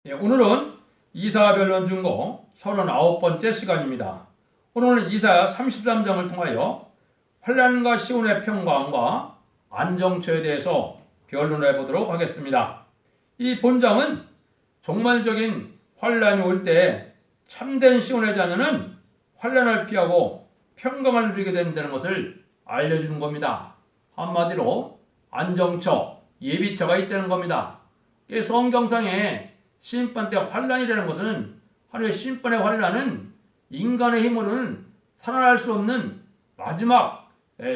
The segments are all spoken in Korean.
오늘은 이사별론 중고 39번째 시간입니다. 오늘은 이사야 33장을 통하여 환난과 시온의 평강과 안정처에 대해서 변론해 보도록 하겠습니다. 이 본장은 종말적인 환난이 올 때 참된 시온의 자녀는 환난을 피하고 평강을 누리게 된다는 것을 알려주는 겁니다. 한마디로 안정처, 예비처가 있다는 겁니다. 이 성경상에 심판 때 환난이라는 것은 하루의 심판의 환난은 인간의 힘으로는 살아날 수 없는 마지막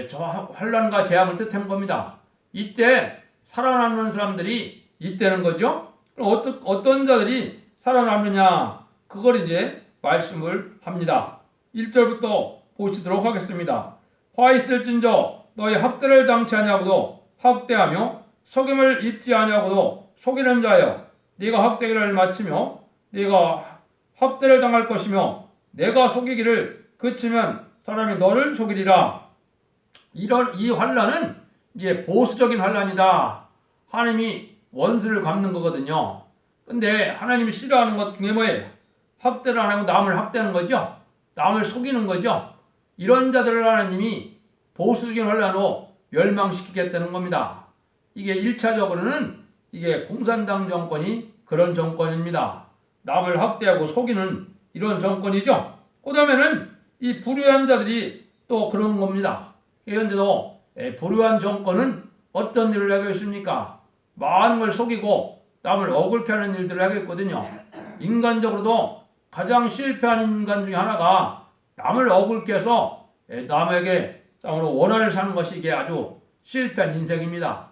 저 환난과 재앙을 뜻한 겁니다. 이때 살아남는 사람들이 있다는 거죠. 그럼 어떤 자들이 살아남느냐, 그걸 이제 말씀을 합니다. 1절부터 보시도록 하겠습니다. 화 있을진저 너희 학대를 당치 아니하고도 학대하며 속임을 입지 아니하고도 속이는 자여, 네가 학대기를 마치며 네가 학대를 당할 것이며 내가 속이기를 그치면 사람이 너를 속이리라. 이 환난은 이제 보수적인 환난이다. 하나님이 원수를 갚는 거거든요. 근데 하나님이 싫어하는 것 중에 뭐예요? 학대를 안 하고 남을 학대하는 거죠. 남을 속이는 거죠. 이런 자들을 하나님이 보수적인 환난으로 멸망시키겠다는 겁니다. 이게 1차적으로는 이게 공산당 정권이 그런 정권입니다. 남을 학대하고 속이는 이런 정권이죠. 그 다음에는 이 불의한 자들이 또 그런 겁니다. 현재도 불의한 정권은 어떤 일을 하고 있습니까? 많은 걸 속이고 남을 억울케 하는 일들을 하고 있거든요. 인간적으로도 가장 실패하는 인간 중에 하나가 남을 억울케 해서 남에게 원한을 사는 것이 이게 아주 실패한 인생입니다.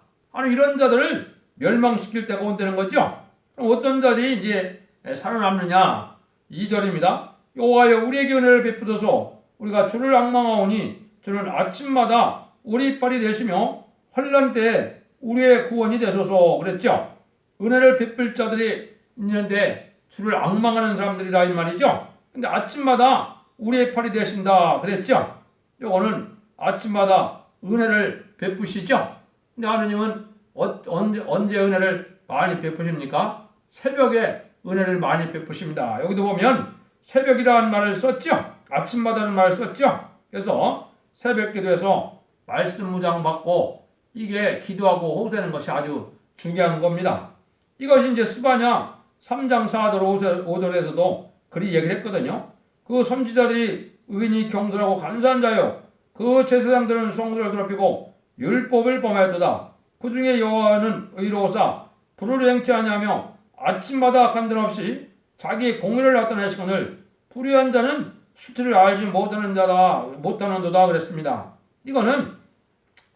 이런 자들을 멸망시킬 때가 온다는 거죠. 그럼 어떤 자들이 이제 살아남느냐? 2절입니다. 여호와여 우리에게 은혜를 베푸소서. 우리가 주를 앙망하오니 주는 아침마다 우리 이빨이 되시며 환난 때에 우리의 구원이 되소서 그랬죠. 은혜를 베풀 자들이 있는데 주를 앙망하는 사람들이라 이 말이죠. 근데 아침마다 우리의 팔이 되신다 그랬죠. 요거는 아침마다 은혜를 베푸시죠. 근데 하느님은 언제 은혜를 많이 베푸십니까? 새벽에 은혜를 많이 베푸십니다. 여기도 보면 새벽이라는 말을 썼죠. 아침마다는 말을 썼죠. 그래서 새벽 기도에서 말씀 무장 받고 이게 기도하고 호소하는 것이 아주 중요한 겁니다. 이것이 이제 스바냐 3장 4절 5절에서도 그리 얘기를 했거든요. 그 선지자들이 의인이 경솔하고 간사한 자요, 그 제사장들은 성도를 더럽히고 율법을 범하였도다. 그 중에 여호와는 의로우사 불을 행치 아니하며 아침마다 간든없이 자기 공의를 나타내시거늘 불의한 자는 수치를 알지 못하는도다 그랬습니다. 이거는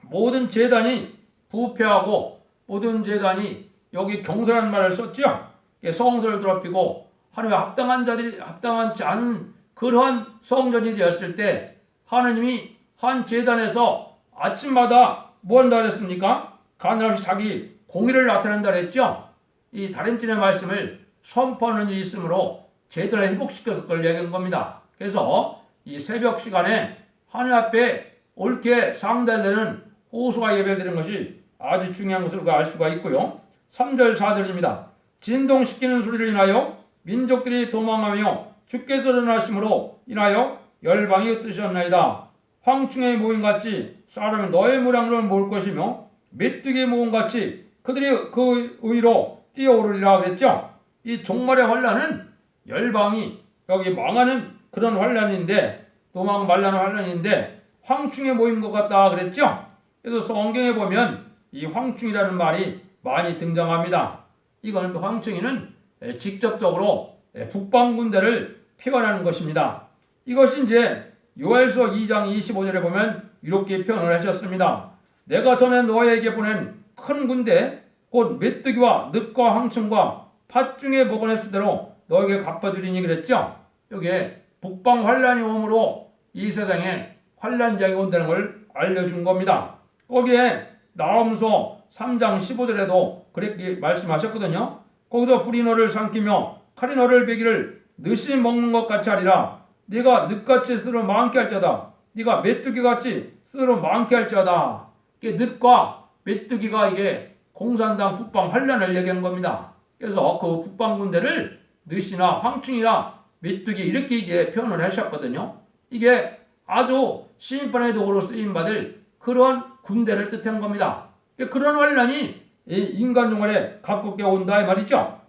모든 제단이 부패하고 모든 제단이 여기 경솔한 말을 썼죠. 성소를 더럽히고 하나님의 합당하지 않은 그러한 성전이 되었을 때 하나님이 한 제단에서 아침마다 뭐 한다 그랬습니까? 간없이 자기 공의를 나타낸다 그랬죠. 이 다림질의 말씀을 선포하는 일이 있으므로 제대로 회복시켜서 그걸 얘기한 겁니다. 그래서 이 새벽 시간에 하나님 앞에 옳게 상달되는 호소가 예배되는 것이 아주 중요한 것을 알 수가 있고요. 3절 4절입니다. 진동시키는 소리를 인하여 민족들이 도망하며 주께서 일어나심으로 인하여 열방이 흩으셨나이다. 황충의 모임같이 사람이 너의 무량을 모을 것이며 메뚜기의 모음같이 그들이 그 위로 뛰어오르리라 그랬죠. 이 종말의 환난은 열방이 여기 망하는 그런 환난인데, 도망 말라는 환난인데 황충의 모임 것 같다 그랬죠. 그래서 성경에 보면 이 황충이라는 말이 많이 등장합니다. 이건 황충이는 직접적으로 북방 군대를 표현하는 것입니다. 이것이 이제 요엘서 2장 25절에 보면 이렇게 표현을 하셨습니다. 내가 전에 너에게 보낸 큰 군대 곧 메뚜기와 늑과 황충과 팥 중에 복원했을 대로 너에게 갚아주리니 그랬죠. 여기에 북방 환란이 오므로 이 세상에 환란장이 온다는 걸 알려준 겁니다. 거기에 나홈서 3장 15절에도 그렇게 말씀하셨거든요. 거기서 불이 너를 삼키며 칼이 너를 베기를 느시 먹는 것 같이 하리라. 네가 늑같이 스스로 많게 할 자다. 네가 메뚜기같이 스스로 많게 할 자다. 이게 늑과 메뚜기가 이게 공산당 북방 환란을 얘기하는 겁니다. 그래서 그 국방군대를 느시나 황충이나 메뚜기 이렇게 이제 표현을 하셨거든요. 이게 아주 시인판의 도구로 쓰임받을 그런 군대를 뜻한 겁니다. 그런 환란이 인간 생활에 가깝게 온다 이 말이죠.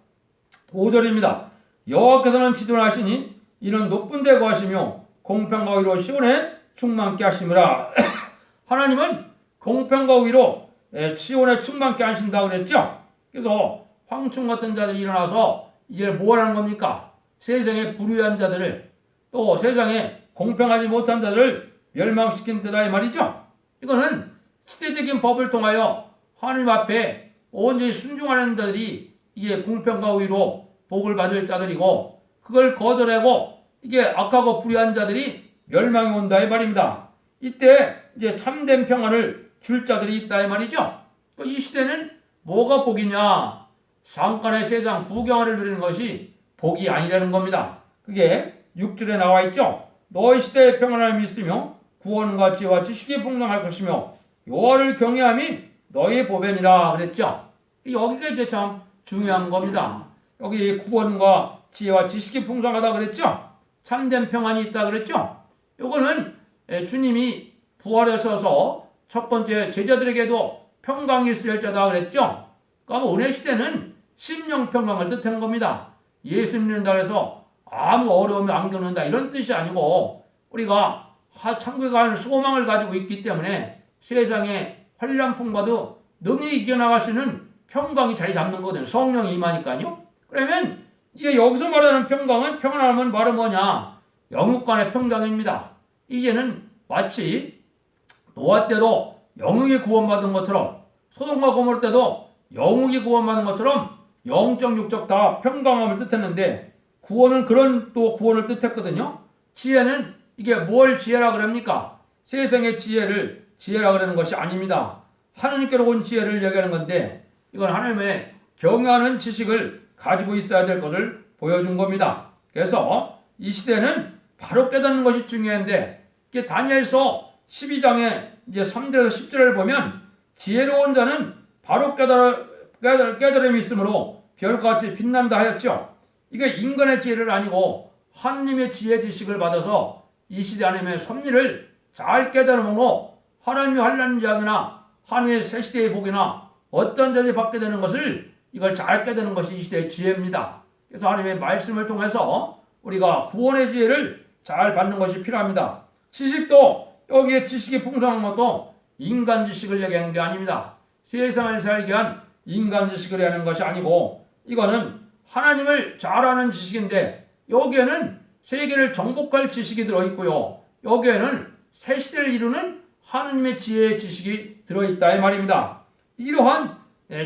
5절입니다. 여호와께서는 지존하시니 이는 높은 데 거하시며 공평과 의로 시온에 충만케 하시므라. 하나님은 공평과 의로 시온에 충만케 하신다고 그랬죠. 그래서 황충 같은 자들이 일어나서 이제 뭘 하는 겁니까? 세상에 불의한 자들을 또 세상에 공평하지 못한 자들을 멸망시킨 때다 이 말이죠. 이거는 시대적인 법을 통하여 하나님 앞에 온전히 순종하는 자들이 이게 공평과 의로 복을 받을 자들이고 그걸 거절하고 이게 악하고 불의한 자들이 멸망이 온다 이 말입니다. 이때 이제 참된 평안을 줄 자들이 있다 이 말이죠. 이 시대는 뭐가 복이냐? 잠깐의 세상 부경을 누리는 것이 복이 아니라는 겁니다. 그게 6절에 나와 있죠. 너희 시대의 평안을 믿으며 구원과 지혜와 지식이 풍성할 것이며 여호와를 경외함이 너희의 보배니라 그랬죠. 여기가 이제 참 중요한 겁니다. 여기 구원과 지혜와 지식이 풍성하다 그랬죠. 참된 평안이 있다 그랬죠. 요거는 주님이 부활하셔서 첫 번째 제자들에게도 평강이 있을 자다 그랬죠. 그러니까 은혜 시대는 심령 평강을 뜻하는 겁니다. 예수 믿는다 해서 아무 어려움이 안 겪는다 이런 뜻이 아니고 우리가 천국에 가는 소망을 가지고 있기 때문에 세상에 환난풍과도 능히 이겨나갈 수 있는 평강이 자리 잡는 거거든요. 성령이 임하니까요. 그러면 이게 여기서 말하는 평강은 평안함은 바로 뭐냐? 영육 간의 평강입니다. 이제는 마치 노아 때도 영육이 구원받은 것처럼 소돔과 고모라 때도 영육이 구원받은 것처럼 영적 육적 다 평강함을 뜻했는데 구원은 그런 또 구원을 뜻했거든요. 지혜는 이게 뭘 지혜라 그럽니까? 세상의 지혜라 그러는 것이 아닙니다. 하나님께로 온 지혜를 얘기하는 건데 이건 하나님의 경외하는 지식을 가지고 있어야 될 것을 보여준 겁니다. 그래서 이 시대는 바로 깨닫는 것이 중요한데 이게 다니엘서 12장에 이제 3절에서 10절을 보면 지혜로운 자는 바로 깨달음이 있으므로 별과 같이 빛난다 하였죠. 이게 인간의 지혜를 아니고 하나님의 지혜 지식을 받아서 이 시대 하나님의 섭리를 잘 깨달음으로 하나님의 환난 지향이나 하나님의 새 시대의 복이나 어떤 자들이 받게 되는 것을 이걸 잘 깨닫는 것이 이 시대의 지혜입니다. 그래서 하나님의 말씀을 통해서 우리가 구원의 지혜를 잘 받는 것이 필요합니다. 지식도 여기에 지식이 풍성한 것도 인간 지식을 얘기하는 게 아닙니다. 세상을 살기 위한 인간 지식을 하는 것이 아니고 이거는 하나님을 잘 아는 지식인데 여기에는 세계를 정복할 지식이 들어있고요. 여기에는 새 시대를 이루는 하나님의 지혜의 지식이 들어있다 이 말입니다. 이러한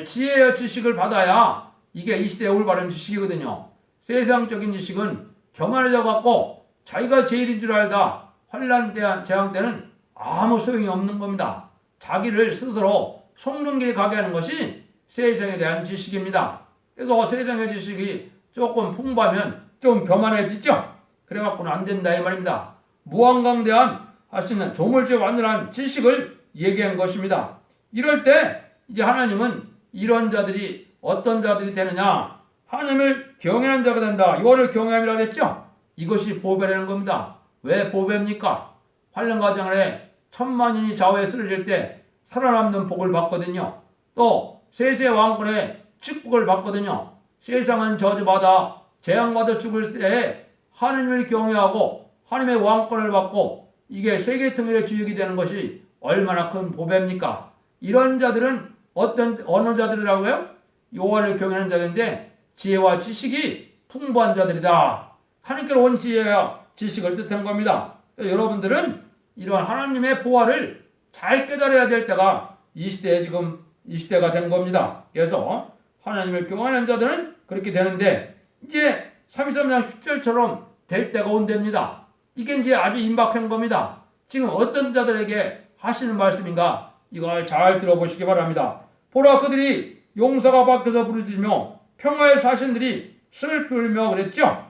지혜의 지식을 받아야 이게 이 시대에 올바른 지식이거든요. 세상적인 지식은 교만해져 갖고 자기가 제일인 줄 알다 환난 재앙 때는 아무 소용이 없는 겁니다. 자기를 스스로 속는 길에 가게 하는 것이 세상에 대한 지식입니다. 그래서 세상의 지식이 조금 풍부하면 좀 교만해지죠. 그래갖고는 안 된다 이 말입니다. 무한강대한 하시는 조물주 완전한 지식을 얘기한 것입니다. 이럴 때 이제 하나님은 이런 자들이 어떤 자들이 되느냐? 하나님을 경외하는 자가 된다. 이거를 경외함이라고 했죠? 이것이 보배라는 겁니다. 왜 보배입니까? 환난 과정에 천만인이 좌우에 쓰러질 때 살아남는 복을 받거든요. 또 세세 왕권의 축복을 받거든요. 세상은 저주받아 재앙받아 죽을 때에 하나님을 경외하고 하나님의 왕권을 받고 이게 세계 통일의 주역이 되는 것이 얼마나 큰 보배입니까? 이런 자들은 어느 자들이라고요? 여호와를 경외하는 자인데 지혜와 지식이 풍부한 자들이다. 하나님께로 온 지혜와 지식을 뜻한 겁니다. 여러분들은 이러한 하나님의 보화를 잘 깨달아야 될 때가 이 시대에 지금 이 시대가 된 겁니다. 그래서 하나님을 경외하는 자들은 그렇게 되는데 이제 33장 10절처럼 될 때가 온답니다. 이게 이제 아주 임박한 겁니다. 지금 어떤 자들에게 하시는 말씀인가? 이걸 잘 들어보시기 바랍니다. 보라 그들이 용사가 밖에서 부르짖으며 평화의 사신들이 슬피 울며 그랬죠.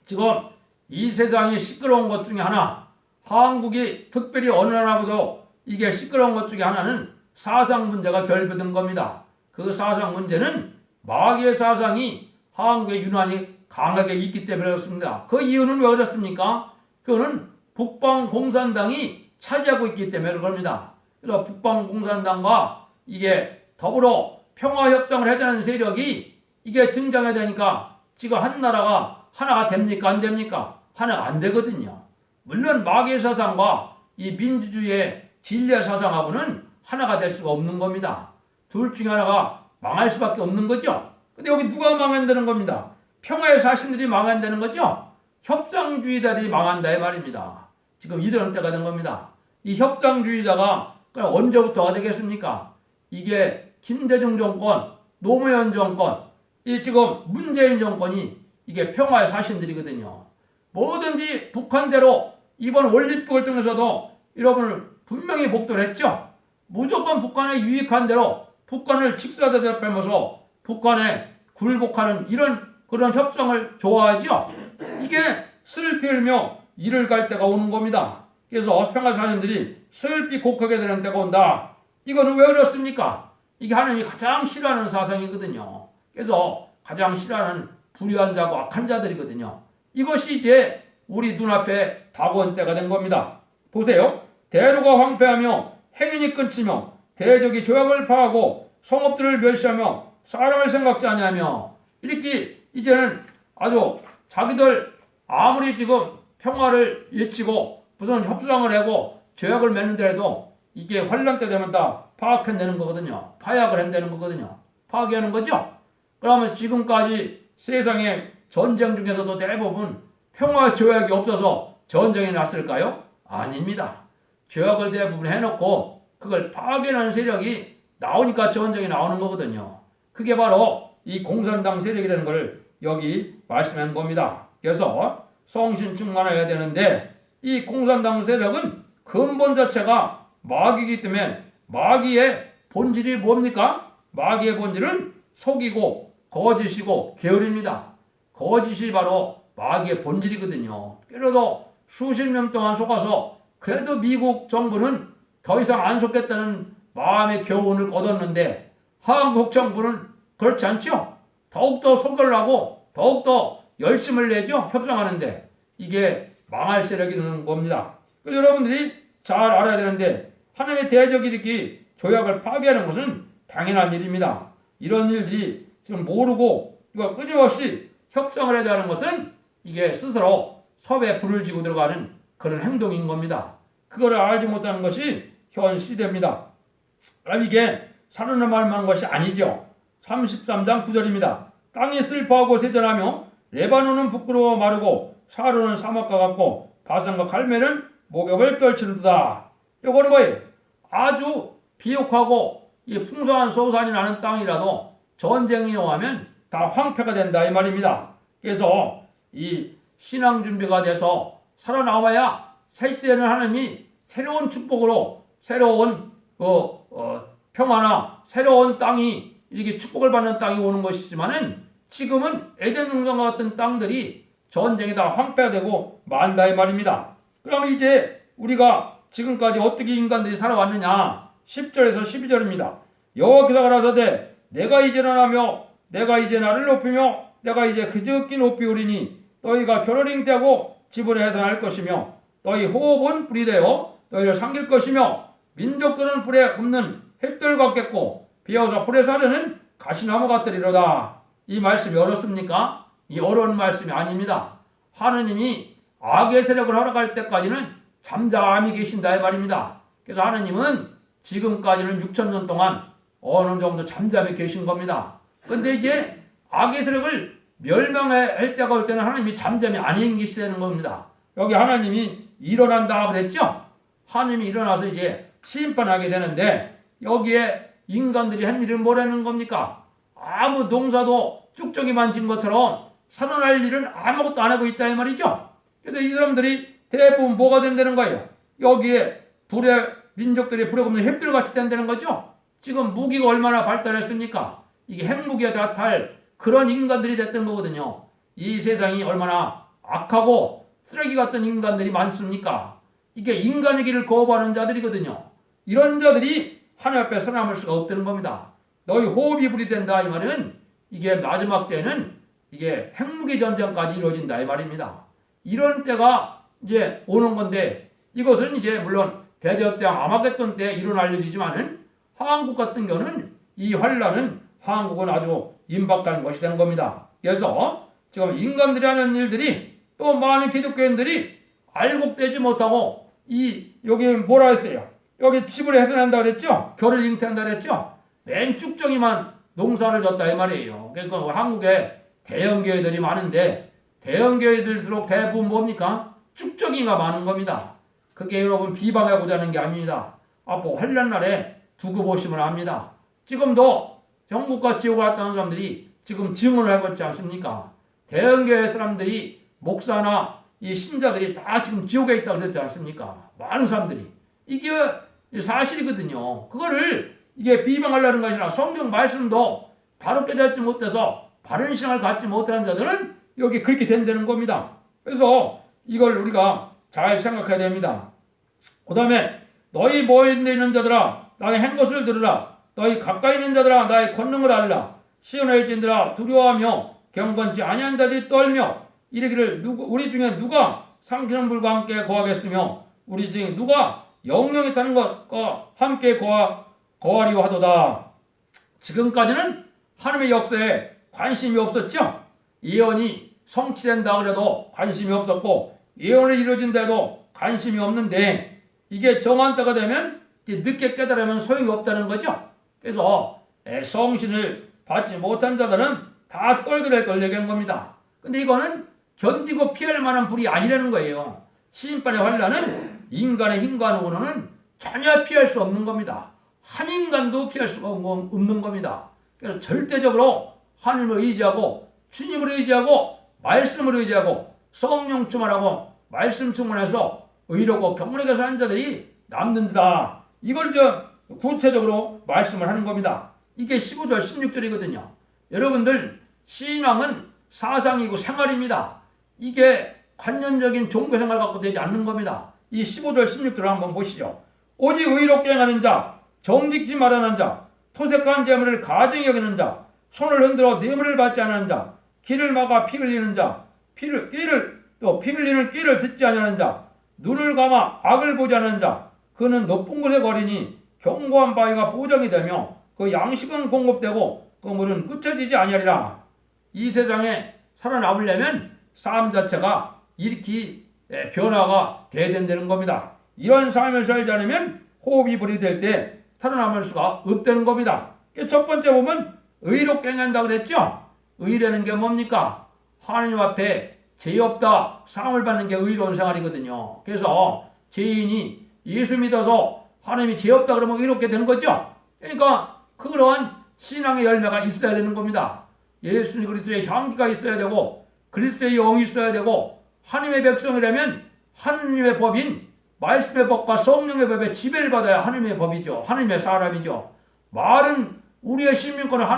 지금 이 세상이 시끄러운 것 중에 하나, 한국이 특별히 어느 나라보다 이게 시끄러운 것 중에 하나는 사상 문제가 결부된 겁니다. 그 사상 문제는 마귀의 사상이 한국에 유난히 강하게 있기 때문에 그렇습니다. 그 이유는 왜 그렇습니까? 그거는 북방공산당이 차지하고 있기 때문에 그럽니다. 그래서 북방공산당과 이게 더불어 평화협상을 하자는 세력이 이게 등장해야 되니까 지금 한 나라가 하나가 됩니까? 안 됩니까? 하나가 안 되거든요. 물론 마귀의 사상과 이 민주주의의 진리의 사상하고는 하나가 될 수가 없는 겁니다. 둘 중에 하나가 망할 수밖에 없는 거죠. 근데 여기 누가 망한다는 겁니다. 평화의 사신들이 망한다는 거죠. 협상주의자들이 망한다 이 말입니다. 지금 이런 때가 된 겁니다. 이 협상주의자가 언제부터가 되겠습니까? 이게 김대중 정권, 노무현 정권, 이 지금 문재인 정권이 이게 평화의 사신들이거든요. 뭐든지 북한대로 이번 올림픽을 통해서도 여러분을 분명히 목도를 했죠. 무조건 북한에 유익한 대로 북한을 직사대대 빼면서 북한에 굴복하는 이런 그런 협상을 좋아하죠. 이게 슬피 울며 이를 갈 때가 오는 겁니다. 그래서 평화사님들이 슬피 곡하게 되는 때가 온다. 이거는 왜 그렇습니까? 이게 하나님이 가장 싫어하는 사상이거든요. 그래서 가장 싫어하는 불의한 자고 악한 자들이거든요. 이것이 이제 우리 눈앞에 다가온 때가 된 겁니다. 보세요. 대로가 황폐하며 행인이 끊치며 대적이 조약을 파하고 성읍들을 멸시하며 사람을 생각지 아니하며 이렇게 이제는 아주 자기들 아무리 지금 평화를 외치고 무슨 협상을 하고 조약을 맺는데도 이게 환란 때 되면 다 파악해내는 거거든요. 파약을 해내는 거거든요. 파괴하는 거죠. 그러면 지금까지 세상의 전쟁 중에서도 대부분 평화 조약이 없어서 전쟁이 났을까요? 아닙니다. 조약을 대부분 해놓고 그걸 파괴하는 세력이 나오니까 전쟁이 나오는 거거든요. 그게 바로 이 공산당 세력이라는 걸 여기 말씀한 겁니다. 그래서 성신 충만해야 되는데 이 공산당 세력은 근본 자체가 마귀이기 때문에 마귀의 본질이 뭡니까? 마귀의 본질은 속이고 거짓이고 게으릅니다. 거짓이 바로 마귀의 본질이거든요. 그래도 수십 년 동안 속아서 그래도 미국 정부는 더 이상 안 속겠다는 마음의 교훈을 거뒀는데 한국 정부는 그렇지 않죠. 더욱더 속으려고 더욱더 열심을 내죠. 협상하는데 이게 망할 세력이 있는 겁니다. 그래서 여러분들이 잘 알아야 되는데 하나님의 대적이 이렇게 조약을 파괴하는 것은 당연한 일입니다. 이런 일들이 지금 모르고 이거 끊임없이 협상을 해야 하는 것은 이게 스스로 섭에 불을 지고 들어가는 그런 행동인 겁니다. 그거를 알지 못하는 것이 현 시대입니다. 그럼 이게 사르는 말만 한 것이 아니죠. 33장 9절입니다. 땅이 슬퍼하고 세전하며 레바논은 부끄러워 마르고 사르는 사막과 같고 바산과 갈멜은 목욕을 떨치는도다. 이거는 뭐예요? 아주 비옥하고 이 풍성한 소산이 나는 땅이라도 전쟁이 오면 다 황폐가 된다 이 말입니다. 그래서 이 신앙 준비가 돼서 살아나와야 새 시대는 하나님이 새로운 축복으로 새로운 평화나 새로운 땅이 이렇게 축복을 받는 땅이 오는 것이지만은 지금은 에덴 동산과 같은 땅들이 전쟁에 다 황폐되고 만다 이 말입니다. 그러면 이제 우리가 지금까지 어떻게 인간들이 살아왔느냐? 10절에서 12절입니다. 여호와께서 가라사대 내가 이제 일어나며 내가 이제 나를 높이며 내가 이제 그저께 높이오리니 너희가 결을 잉태하고 집을 해산할 것이며 너희 호흡은 불이 되어 너희를 삼킬 것이며 민족들은 불에 굽는 햇들 같겠고 비어서 불에 사르는 가시나무 같으리로다. 이 말씀이 어렵습니까? 이 어려운 말씀이 아닙니다. 하느님이 악의 세력을 허락할 때까지는 잠잠히 계신다 이 말입니다. 그래서 하느님은 지금까지는 6,000년 동안 어느 정도 잠잠히 계신 겁니다. 근데 이제 악의 세력을 멸망할 때가 올 때는 하나님이 잠잠히 안 계시다는 겁니다. 여기 하나님이 일어난다 그랬죠? 하나님이 일어나서 이제 심판하게 되는데 여기에 인간들이 한 일은 뭐라는 겁니까? 아무 농사도 쭉저기만 진 것처럼 살아날 일은 아무것도 안 하고 있다 이 말이죠. 그래서 이 사람들이 대부분 뭐가 된다는 거예요? 여기에 민족들이 불에 굽는 햇들같이 된다는 거죠. 지금 무기가 얼마나 발달했습니까? 이게 핵무기가 다 탈 그런 인간들이 됐던 거거든요. 이 세상이 얼마나 악하고 쓰레기 같은 인간들이 많습니까? 이게 인간의 길을 거부하는 자들이거든요. 이런 자들이 하나님 앞에 서남을 수가 없다는 겁니다. 너희 호흡이 불이 된다 이 말은 이게 마지막 때는 이게 핵무기 전쟁까지 이루어진다 이 말입니다. 이런 때가 이제 오는 건데 이것은 이제 물론 대저때랑 아마겟돈 때 일어날 일이지만은 한국 같은 경우는 이 환란은 한국은 아주 임박한 것이 된 겁니다. 그래서 지금 인간들이 하는 일들이 또 많은 기독교인들이 알곡되지 못하고 여기 뭐라 했어요? 여기 집을 훼손한다 그랬죠? 결을 잉태한다 그랬죠? 맨 쭉정이만 농사를 졌다 이 말이에요. 그러니까 한국에 대형교회들이 많은데 대형교회들수록 대부분 뭡니까? 쭉정이가 많은 겁니다. 그게 여러분 비방하고자 하는 게 아닙니다. 앞으로 환란날에 두고 보시면 압니다. 지금도 정국과 지옥을 갔다는 사람들이 지금 증언을 하고 있지 않습니까? 대형교회 사람들이 목사나 이 신자들이 다 지금 지옥에 있다고 그랬지 않습니까? 많은 사람들이. 이게 사실이거든요. 그거를 이게 비방하려는 것이 아니라 성경 말씀도 바로 깨닫지 못해서 바른 신앙을 갖지 못하는 자들은 여기 그렇게 된다는 겁니다. 그래서 이걸 우리가 잘 생각해야 됩니다. 그 다음에 너희 모여 있는 자들아 나의 행 것을 들으라. 너희 가까이 있는 자들아 나의 권능을 알라. 시온의 진들아 두려워하며 경건치 아니한 자들이 떨며 이르기를 우리 중에 누가 삼키는 불과 함께 거하겠으며 우리 중에 누가 영영이 타는 것과 함께 거하리오 하도다. 지금까지는 하나님의 역사에 관심이 없었죠. 예언이 성취된다 그래도 관심이 없었고 예언이 이루어진다도 관심이 없는데 이게 정한 때가 되면 늦게 깨달으면 소용이 없다는 거죠. 그래서 성신을 받지 못한 자들은 다 떨게 될 걸 얘기한 겁니다. 근데 이거는 견디고 피할 만한 불이 아니라는 거예요. 시인판의 환란은 인간의 힘과으로는 전혀 피할 수 없는 겁니다. 한 인간도 피할 수가 없는 겁니다. 그래서 절대적으로 하나님을 의지하고 주님을 의지하고 말씀을 의지하고 성령 충만하고 말씀 충만해서 의롭고 경건하게 사는 자들이 남는다. 이걸 구체적으로 말씀을 하는 겁니다. 이게 15절 16절이거든요. 여러분들 신앙은 사상이고 생활입니다. 이게 관념적인 종교생활 갖고 되지 않는 겁니다. 이 15절 16절을 한번 보시죠. 오직 의롭게 행하는 자, 정직지 말하는 자, 토색한 재물을 가증히 여기는 자, 손을 흔들어 뇌물을 받지 않는 자, 길을 막아 피 흘리는 자, 피 흘리는 꾀를 듣지 아니하는 자, 눈을 감아 악을 보지 않는 자, 그는 높은 곳에 거리니 견고한 바위가 보정이 되며 그 양식은 공급되고 그 물은 끝쳐지지 아니하리라. 이 세상에 살아남으려면 삶 자체가 이렇게 변화가 돼야 된다는 겁니다. 이런 삶을 살지 않으면 호흡이 분리될 때 살아남을 수가 없다는 겁니다. 첫 번째 보면 의롭게 행한다 그랬죠? 의라는 게 뭡니까? 하나님 앞에 죄 없다 상을 받는 게 의로운 생활이거든요. 그래서 죄인이 예수 믿어서 하나님이 죄 없다 그러면 의롭게 되는 거죠. 그러니까 그러한 신앙의 열매가 있어야 되는 겁니다. 예수 그리스도의 향기가 있어야 되고 그리스도의 영이 있어야 되고 하나님의 백성이라면 하나님의 법인 말씀의 법과 성령의 법에 지배를 받아야 하나님의 법이죠. 하나님의 사람이죠. 말은 우리의 신민권을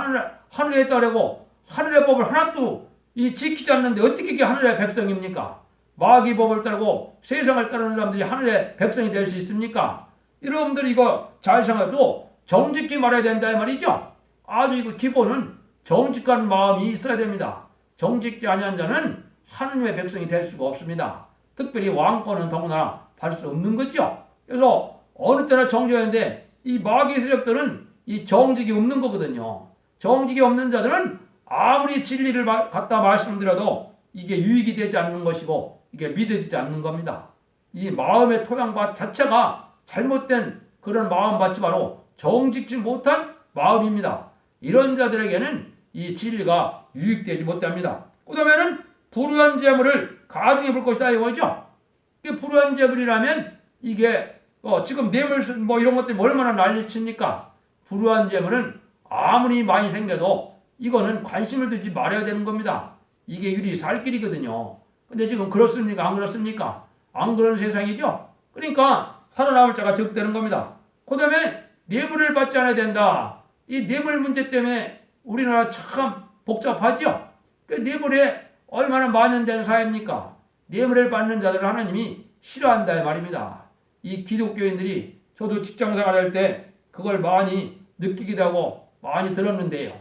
하늘에 따르고 하늘의 법을 하나도 지키지 않는데 어떻게 이게 하늘의 백성입니까? 마귀 법을 따르고 세상을 따르는 사람들이 하늘의 백성이 될 수 있습니까? 여러분들 이거 잘 생각해도 정직히 말해야 된다 이 말이죠. 아주 이거 기본은 정직한 마음이 있어야 됩니다. 정직지 아니한 자는 하나님의 백성이 될 수가 없습니다. 특별히 왕권은 더구나 받을 수 없는 거죠. 그래서 어느 때나 정직했는데 이 마귀 세력들은 이 정직이 없는 거거든요. 정직이 없는 자들은 아무리 진리를 갖다 말씀드려도 이게 유익이 되지 않는 것이고 이게 믿어지지 않는 겁니다. 이 마음의 토양밭 자체가 잘못된 그런 마음밭이 바로 정직지 못한 마음입니다. 이런 자들에게는 이 진리가 유익되지 못합니다. 그 다음에는 불의한 재물을 가증히 볼 것이다 이거죠. 이게 불의한 재물이라면 이게 지금 뇌물 이런 것들이 얼마나 난리칩니까? 불의한 재물은 아무리 많이 생겨도 이거는 관심을 두지 말아야 되는 겁니다. 이게 유리 살 길이거든요. 근데 지금 그렇습니까? 안 그렇습니까? 안 그런 세상이죠? 그러니까 살아남을 자가 적되는 겁니다. 그 다음에 뇌물을 받지 않아야 된다. 이 뇌물 문제 때문에 우리나라 참 복잡하죠? 그 뇌물에 얼마나 만연된 사회입니까? 뇌물을 받는 자들을 하나님이 싫어한다 이 말입니다. 이 기독교인들이 저도 직장생활 할 때 그걸 많이 느끼기도 하고 많이 들었는데요.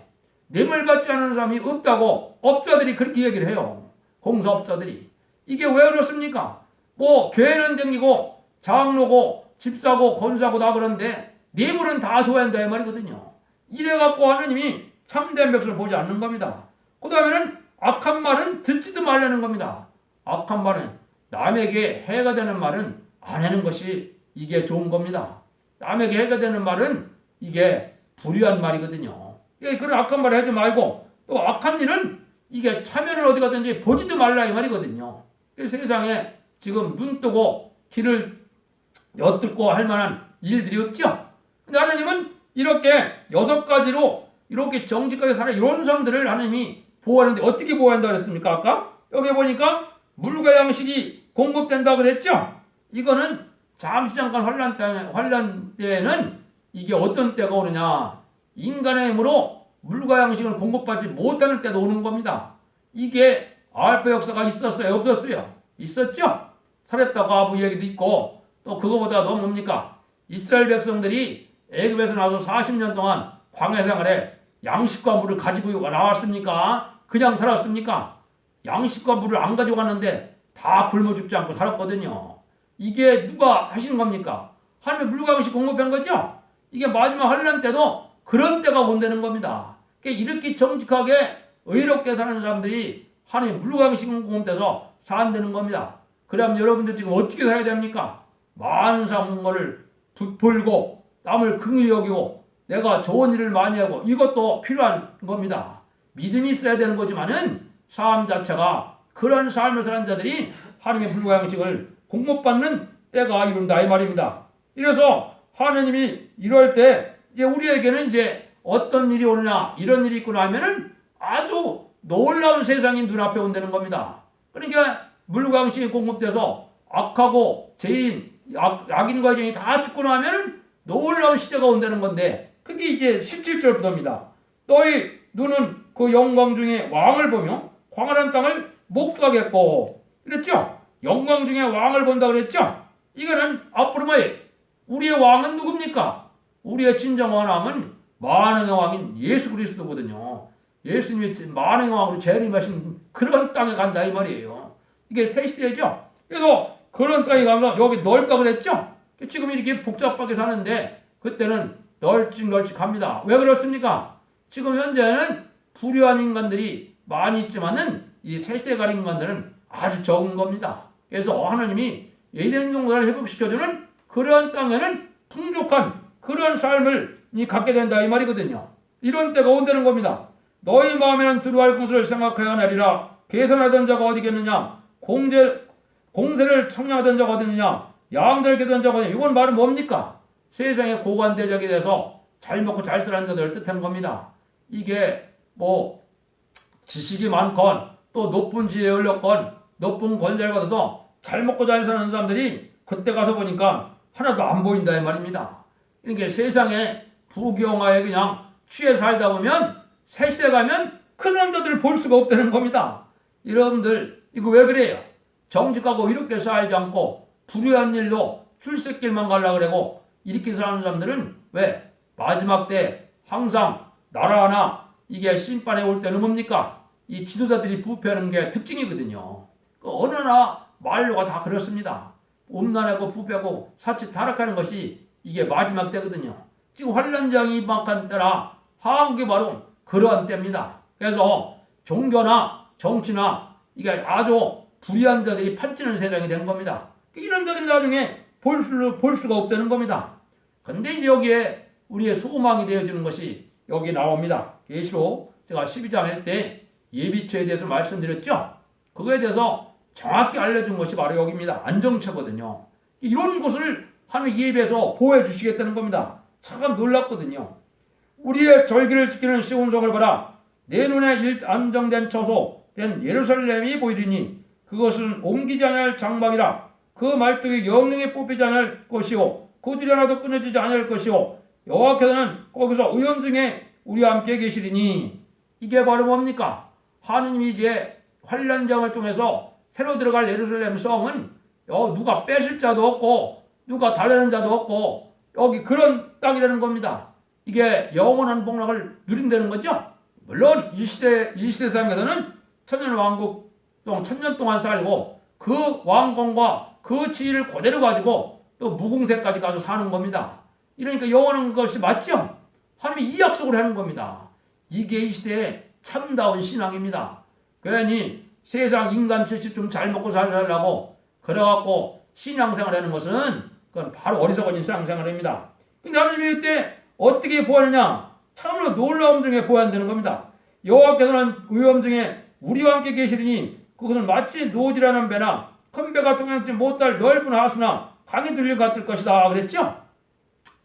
뇌물 받지 않는 사람이 없다고 업자들이 그렇게 얘기를 해요. 공사업자들이. 이게 왜 그렇습니까? 뭐 교회는 댕기고 장로고 집사고 권사고 다 그런데 뇌물은 다 줘야 한다 이 말이거든요. 이래갖고 하느님이 참된 백성을 보지 않는 겁니다. 그 다음에는 악한 말은 듣지도 말라는 겁니다. 악한 말은 남에게 해가 되는 말은 안 하는 것이 이게 좋은 겁니다. 남에게 해가 되는 말은 이게 불의한 말이거든요. 그런 악한 말을 하지 말고 또 악한 일은 이게 참여를 어디 가든지 보지도 말라 이 말이거든요. 세상에 지금 눈 뜨고 길을 엿듣고 할 만한 일들이 없죠. 근데 하나님은 이렇게 6가지로 이렇게 정직하게 사는 이런 사람들을 하나님이 보호하는데 어떻게 보호한다고 그랬습니까? 아까 여기 보니까 물과 양식이 공급된다고 그랬죠. 이거는 잠시 잠깐 환란 때에는 이게 어떤 때가 오느냐, 인간의 힘으로 물과 양식을 공급받지 못하는 때도 오는 겁니다. 이게 알파 역사가 있었어요? 없었어요? 있었죠? 살했다 과부 얘기도 있고 또 그거보다 더 뭡니까? 이스라엘 백성들이 애굽에서 나와서 40년 동안 광야 생활에 양식과 물을 가지고 나왔습니까? 그냥 살았습니까? 양식과 물을 안 가지고 갔는데 다 굶어 죽지 않고 살았거든요. 이게 누가 하신 겁니까? 하나님 물과 양식 공급한 거죠? 이게 마지막 환란 때도 그런 때가 온다는 겁니다. 이렇게 정직하게 의롭게 사는 사람들이 하나님 물과 양식 공급돼서 산다는 겁니다. 그러면 여러분들 지금 어떻게 살아야 됩니까? 많은 상물을 부풀고 남을 긍휼히 여기고 내가 좋은 일을 많이 하고 이것도 필요한 겁니다. 믿음이 있어야 되는 거지만은 삶 자체가 그런 삶을 사는 자들이 하나님의 물과 양식을 공급받는 때가 이른다 이 말입니다. 이래서 하나님이 이럴 때 이제 우리에게는 이제 어떤 일이 오느냐 이런 일이 있구나 하면은 아주 놀라운 세상이 눈앞에 온다는 겁니다. 그러니까 물과 양식이 공급돼서 악하고 죄인 악인과 죄인이 다 죽고 나면은 놀라운 시대가 온다는 건데 그게 이제 17절부터입니다. 너희 눈은 그 영광 중에 왕을 보며 광활한 땅을 못 가겠고 그랬죠? 영광 중에 왕을 본다 그랬죠? 이거는 앞으로 뭐예요? 우리의 왕은 누굽니까? 우리의 진정 왕은 만왕의 왕인 예수 그리스도거든요. 예수님이 만왕의 왕으로 재림하신 그런 땅에 간다 이 말이에요. 이게 새 시대죠. 그래서 그런 땅에 가면 여기 넓다 그랬죠? 지금 이렇게 복잡하게 사는데 그때는 널찍널찍합니다. 왜 그렇습니까? 지금 현재는 불의한 인간들이 많이 있지만은 이 세세갈 인간들은 아주 적은 겁니다. 그래서 하나님이 에덴 동산을 회복시켜주는 그러한 땅에는 풍족한 그런 삶을 갖게 된다 이 말이거든요. 이런 때가 온다는 겁니다. 너희 마음에는 들어갈 것을 생각해야 하리라. 계산하던 자가 어디겠느냐? 공세를 청량하던 자가 어디느냐? 양들을 기도한 자가 어디냐? 이건 말은 뭡니까? 세상의 고관대적에 대해서 잘 먹고 잘 살아는 자들을 뜻한 겁니다. 이게 뭐 지식이 많건 또 높은 지혜에 올렸건 높은 권세를 받아도 잘 먹고 잘 사는 사람들이 그때 가서 보니까 하나도 안 보인다 이 말입니다. 그러니까 세상에 부경화에 그냥 취해 살다 보면 새 시대 가면 그런 자들을 볼 수가 없다는 겁니다. 여러분들 이거 왜 그래요? 정직하고 이렇게 살지 않고 불의한 일로 출세길만 가려고 그러고 이렇게 사는 사람들은 왜? 마지막 때 항상 나라 하나 이게 심판에 올 때는 뭡니까? 이 지도자들이 부패하는 게 특징이거든요. 어느 나라 말로가 다 그렇습니다. 음란하고 부패하고 사치 타락하는 것이 이게 마지막 때거든요. 지금 환란장이 임박한 때라 한국이 바로 그러한 때입니다. 그래서 종교나 정치나 이게 아주 불의한 자들이 판치는 세상이 된 겁니다. 이런 자들이 나중에 볼 수가 없다는 겁니다. 근데 이제 여기에 우리의 소망이 되어지는 것이 여기 나옵니다. 계시록 제가 12장 할 때 예비처에 대해서 말씀드렸죠. 그거에 대해서 정확히 알려준 것이 바로 여기입니다. 안정처거든요. 이런 것을 하는 예배에서 보호해 주시겠다는 겁니다. 참 놀랍거든요. 우리의 절기를 지키는 시온성을 봐라. 내 눈에 안정된 처소 된 예루살렘이 보이리니 그것은 옮기지 아니할 장막이라. 그 말뚝이 영영에 뽑히지 않을 것이요 그 줄이 하나도 끊어지지 않을 것이요 여호와께서는 거기서 의원 중에 우리와 함께 계시리니. 이게 바로 뭡니까? 하느님이 이제 환란장을 통해서 새로 들어갈 예루살렘 성은 누가 뺏을 자도 없고 누가 달래는 자도 없고 여기 그런 땅이라는 겁니다. 이게 영원한 복락을 누린다는 거죠. 물론 이 시대 사람에서는 천년왕국 동안 천년 동안 살고 그 왕권과 그 지위를 그대로 가지고 또 무궁세까지 가서 사는 겁니다. 이러니까 영원한 것이 맞죠? 하나님이 이 약속을 하는 겁니다. 이게 이 시대의 참다운 신앙입니다. 괜히 세상 인간 70좀 잘 먹고 살려고 그래갖고 신앙생활 하는 것은 그건 바로 어리석은 신앙생활입니다. 근데 하나님이 이때 어떻게 보았느냐? 참으로 놀라움 중에 보완되는 겁니다. 여호와께서는 의험 중에 우리와 함께 계시리니 그것은 마치 노지라는 배나 큰 배가 동행하지 못할 넓은 하수나 강이 들릴 것 같을 것이다 그랬죠?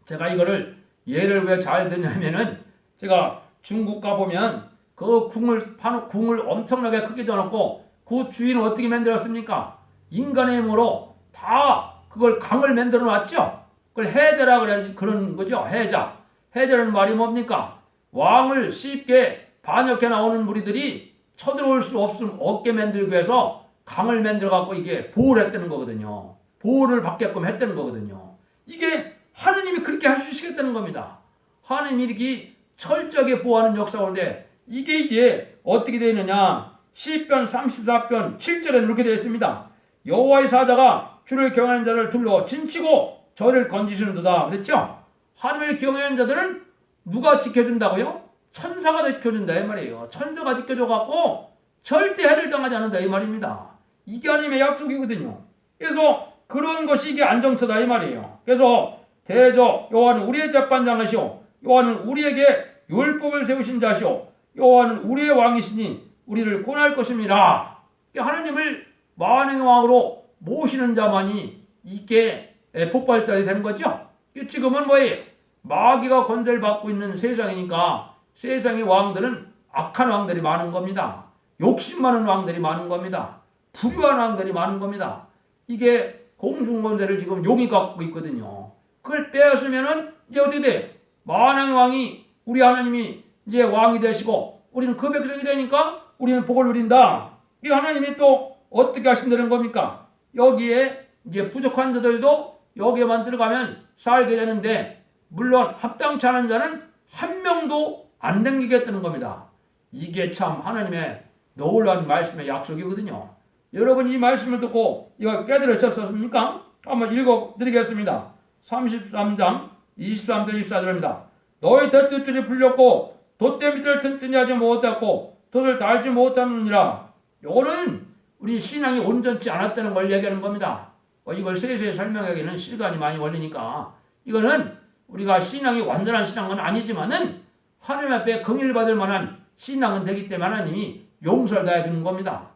제가 이거를 예를 왜 잘 드냐면은 제가 중국 가보면 그 궁을 엄청나게 크게 져놓고 그 주인은 어떻게 만들었습니까? 인간의 힘으로 다 그걸 강을 만들어 놨죠? 그걸 해자라 그런 거죠. 해자. 해자라는 말이 뭡니까? 왕을 쉽게 반역해 나오는 무리들이 쳐들어올 수 없게 만들기 위해서 강을 만들어 갖고 이게 보호를 했다는 거거든요. 보호를 받게끔 했다는 거거든요. 이게 하느님이 그렇게 할 수 있겠다는 겁니다. 하느님이 이렇게 철저하게 보호하는 역사인데 이게 이제 어떻게 되어 있느냐? 시편 34편 7절에 이렇게 되어 있습니다. 여호와의 사자가 주를 경외하는 자를 둘러 진치고 저를 건지시는도다 그랬죠? 하느님을 경외하는 자들은 누가 지켜준다고요? 천사가 지켜준다 이 말이에요. 천사가 지켜줘갖고 절대 해를 당하지 않는다 이 말입니다. 이게 하나님의 약속이거든요. 그래서 그런 것이 이게 안정처다 이 말이에요. 그래서 대저 여호와는 우리의 재판장이시오 여호와는 우리에게 율법을 세우신 자시오 여호와는 우리의 왕이시니 우리를 구원할 것입니다. 하나님을 만왕의 왕으로 모시는 자만이 이게 복발자리 되는 거죠. 지금은 뭐예요? 마귀가 권세를 받고 있는 세상이니까 세상의 왕들은 악한 왕들이 많은 겁니다. 욕심 많은 왕들이 많은 겁니다. 부유한 왕들이 많은 겁니다. 이게 공중권세를 지금 용이 갖고 있거든요. 그걸 빼앗으면은 이제 어떻게 돼? 만왕의 왕이 우리 하나님이 이제 왕이 되시고 우리는 그 백성이 되니까 우리는 복을 누린다. 이 하나님이 또 어떻게 하신다는 겁니까? 여기에 이제 부족한 자들도 여기에만 들어가면 살게 되는데 물론 합당치 않은 자는 한 명도 안 남기겠다는 겁니다. 이게 참 하나님의 놀라운 말씀의 약속이거든요. 여러분 이 말씀을 듣고 이거 깨달으셨습니까? 한번 읽어드리겠습니다. 33장 23절 24절입니다. 너희 덫들이 풀렸고 돛대 밑을 튼튼히 하지 못했고 돛을 달지 못하느니라. 요거는 우리 신앙이 온전치 않았다는 걸 얘기하는 겁니다. 이걸 세세히 설명하기는 시간이 많이 걸리니까 이거는 우리가 신앙이 완전한 신앙은 아니지만은 하나님 앞에 긍휼 받을 만한 신앙은 되기 때문에 하나님이 용서를 다해 주는 겁니다.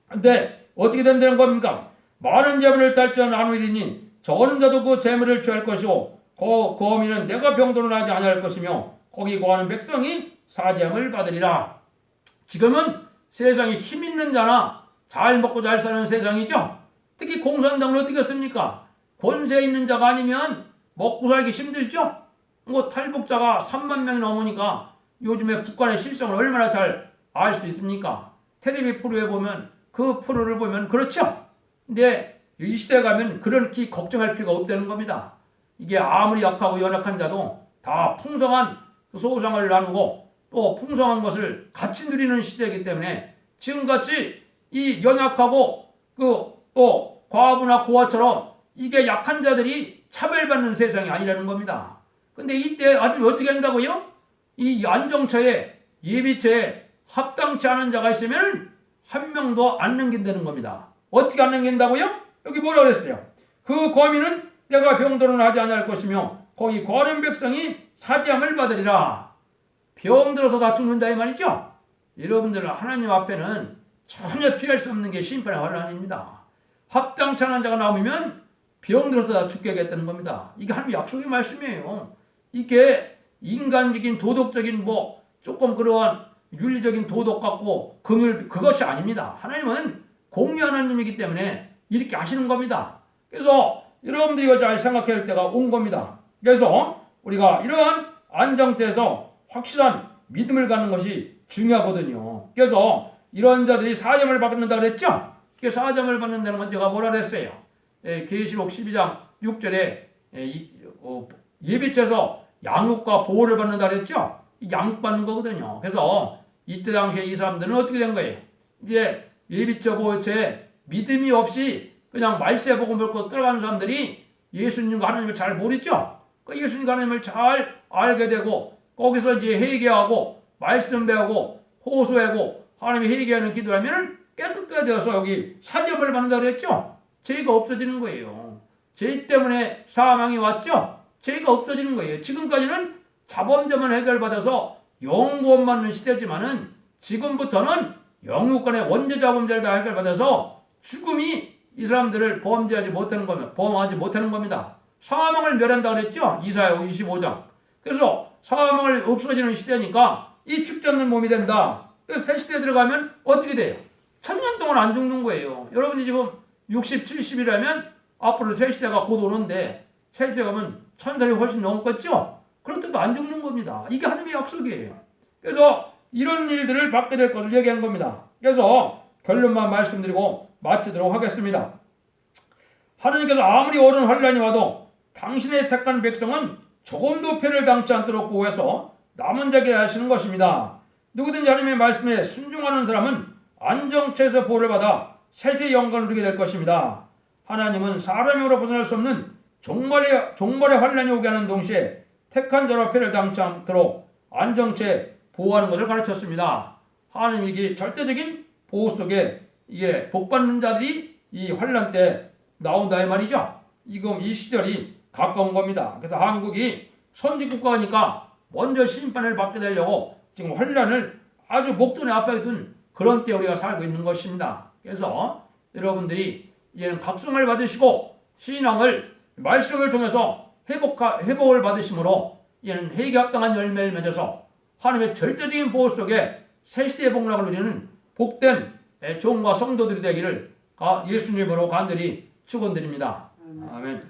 근데 어떻게 된다는 겁니까? 많은 재물을 탈 줄 아느니니 적은 자도 그 재물을 취할 것이고 그 어미는 내가 병도를 하지 아니할 것이며 거기 거하는 백성이 사죄함을 받으리라. 지금은 세상에 힘 있는 자나 잘 먹고 잘 사는 세상이죠. 특히 공산당은 어떻게 했습니까? 권세 있는 자가 아니면 먹고 살기 힘들죠. 탈북자가 3만 명이 넘으니까 요즘에 북한의 실정을 얼마나 잘 알 수 있습니까? 텔레비 프로에 보면 그 프로를 보면 그렇죠. 근데 이 시대에 가면 그렇게 걱정할 필요가 없다는 겁니다. 이게 아무리 약하고 연약한 자도 다 풍성한 그 소상을 나누고 또 풍성한 것을 같이 누리는 시대이기 때문에 지금같이 이 연약하고 또 과부나 고아처럼 이게 약한 자들이 차별받는 세상이 아니라는 겁니다. 근데 이때 아주 어떻게 한다고요? 이 안정처에 예비처에 합당치 않은 자가 있으면 한 명도 안 남긴다는 겁니다. 어떻게 안 남긴다고요? 여기 뭐라 그랬어요? 그 거민은 내가 병들은 하지 아니할 것이며 거기 거하는 백성이 사죄함을 받으리라. 병들어서 다 죽는다 이 말이죠. 여러분들 하나님 앞에는 전혀 피할 수 없는 게 심판의 환란입니다. 합당치 않은 자가 나오면 병들어서 다 죽게 하겠다는 겁니다. 이게 하나님 약속의 말씀이에요. 이게 인간적인 도덕적인 조금 그러한 윤리적인 도덕 갖고 그것이 아닙니다. 하나님은 공유 하나님이기 때문에 이렇게 하시는 겁니다. 그래서 여러분들이 이거 잘 생각해야 할 때가 온 겁니다. 그래서 우리가 이러한 안정태에서 확실한 믿음을 갖는 것이 중요하거든요. 그래서 이런 자들이 사점을 받는다 그랬죠? 사점을 받는다는 건 제가 뭐라 그랬어요? 계시록 12장 6절에 예비처에서 양육과 보호를 받는다 그랬죠? 양육받는 거거든요. 그래서 이때 당시에 이 사람들은 어떻게 된 거예요? 이제 예비처 보호처에 믿음이 없이 그냥 말세 복음을 믿고 들어가는 사람들이 예수님과 하나님을 잘 모르죠. 그 예수님과 하나님을 잘 알게 되고 거기서 이제 회개하고 말씀 배우고 호소하고 하나님이 회개하는 기도하면은 깨끗하게 되어서 여기 사죄를 받는다고 그랬죠. 죄가 없어지는 거예요. 죄 때문에 사망이 왔죠. 죄가 없어지는 거예요. 지금까지는 자범죄만 해결받아서 영구원 받는 시대지만은 지금부터는 영육간의 원죄 자범죄를 다 해결받아서 죽음이 이 사람들을 범죄하지 못하는 겁니다. 범하지 못하는 겁니다. 사망을 멸한다고 그랬죠. 이사야 25장. 그래서 사망을 없어지는 시대니까 이 죽지 않는 몸이 된다. 그래서 새 시대에 들어가면 어떻게 돼요? 1000년 동안 안 죽는 거예요. 여러분이 지금 60, 70이라면 앞으로 새 시대가 곧 오는데 새 시대 가면 1000살이 훨씬 넘겠죠? 그렇다고 안 죽는 겁니다. 이게 하나님의 약속이에요. 그래서 이런 일들을 받게 될 것을 얘기한 겁니다. 그래서 결론만 말씀드리고 마치도록 하겠습니다. 하나님께서 아무리 어려운 환란이 와도 당신의 택한 백성은 조금도 패를 당치 않도록 보호해서 남은 자에게 하시는 것입니다. 누구든지 하나님의 말씀에 순종하는 사람은 안정처에서 보호를 받아 세세의 영광을 누리게 될 것입니다. 하나님은 사람으로 벗어날 수 없는 종말의 환란이 오게 하는 동시에 택한 자로 패를 당치 않도록 안정처에 보호하는 것을 가르쳤습니다. 하나님이 이게 절대적인 보호 속에 이게 복받는 자들이 이 환란 때 나온다 이 말이죠. 이 시절이 가까운 겁니다. 그래서 한국이 선진국가니까 먼저 심판을 받게 되려고 지금 환란을 아주 목전에 앞에 둔 그런 때 우리가 살고 있는 것입니다. 그래서 여러분들이 이제는 각성을 받으시고 신앙을 말씀을 통해서 회복을 받으심으로 이제는 회개 합당한 열매를 맺어서 하나님의 절대적인 보호 속에 새 시대의 복락을 누리는 복된 종과 성도들이 되기를 예수님으로 간절히 축원드립니다. 아멘.